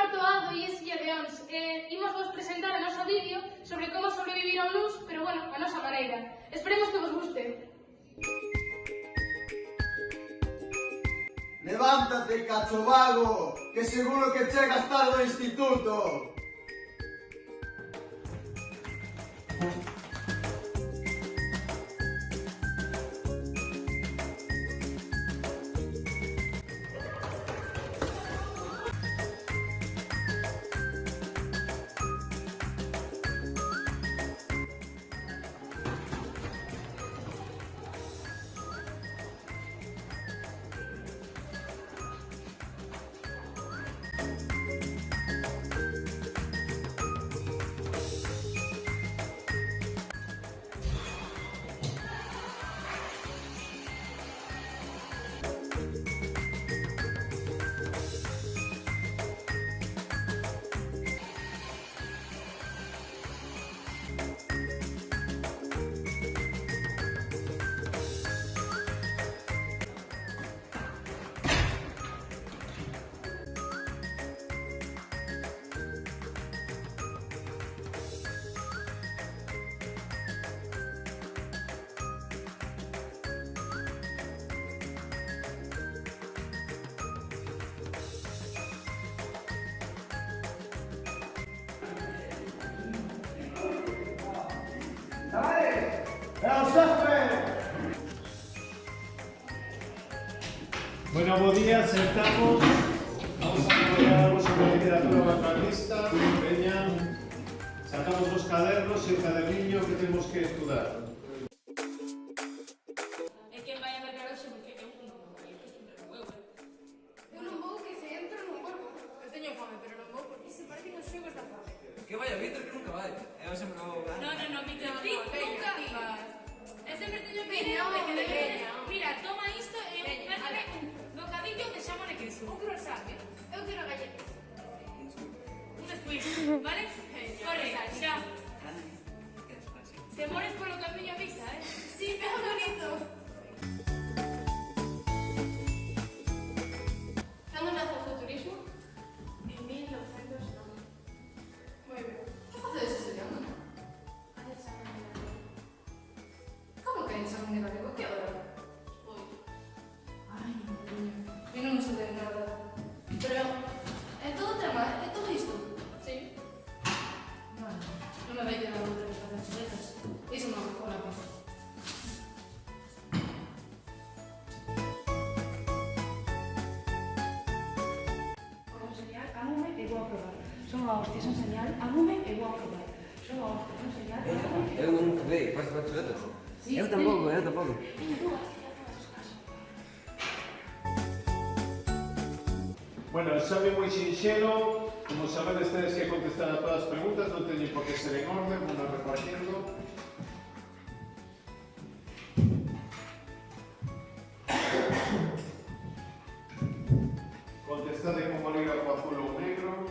cuarto A do IESIA de ONS. Imos vos presentar o noso vídeo sobre como sobrevivir ao nus, pero bueno, a nosa maneira. Esperemos que vos guste. Levántate, cacho vago, que seguro que chegas tarde ao instituto. Bueno, bo día, sentamos. Vamos a traballar sobre literatura vanguardista. Veña, sacamos os cadernos e o caderniño que temos que estudar. É que vai a ver hoxe porque eu non vou, que sempre non vou. Eu non vou, que se entro non volvo. Eu teño fome, pero non vou porque se parecen os xogos da fame. Que vaya Víctor, que nunca vai. Eu sempre vou. No, Víctor, ti nunca vas. Eu sempre teño que ir Veña, onde que veña. veña. Mira, toma isto e méteme un bocadillo de xamón e queso. Un croissant, eu quero galletas. Un squeeze, vale? Corre, xa. Se mores polo camiño avisa, Sí, me bonito. Cando nace o turismo? En 1909. Moi ben. Que facedes estudiando? A examen de galego. Como que examen de galego? Que hora? Oi. Ai, niño. Eu non sei de nada. Pero, é todo o tema, é todo isto? Sí. Bueno, non me vai quedar outra vez facer chuletas. Iso non, hola, pues. Son señal, ámome e vou a probar. Son a hostia, son señal, ámome e vou a probar. Son a hostia, son señal, ámome e Eu nunca vei, faz chuletas. Sí, Eu tampouco. Veña, tú, hostia, todas as casas. Bueno, o exame moi sinxelo. Como sabedes, tedes que contestar a todas as preguntas, non teñen por que ser en orden, vamos repartiendo. Contestade con bolígrafo azul ou negro.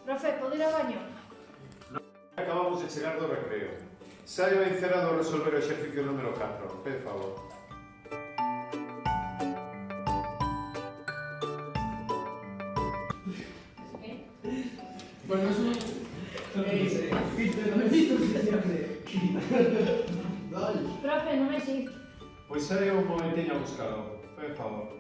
Profe, podo ir ao baño? Acabamos de chegar do recreo. Saio encerado a resolver o exercicio número 4. Por favor. Bueno, eso... Profe, non me xiste. Pois saio un momentiño a buscalo. Por favor.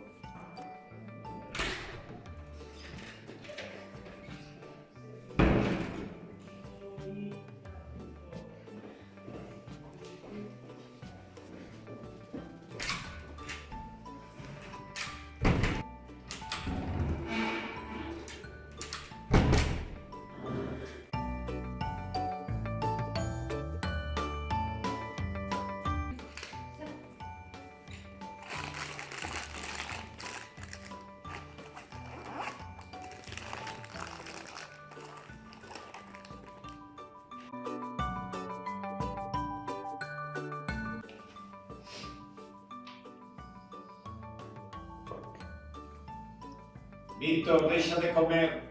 Víctor, deixa de comer.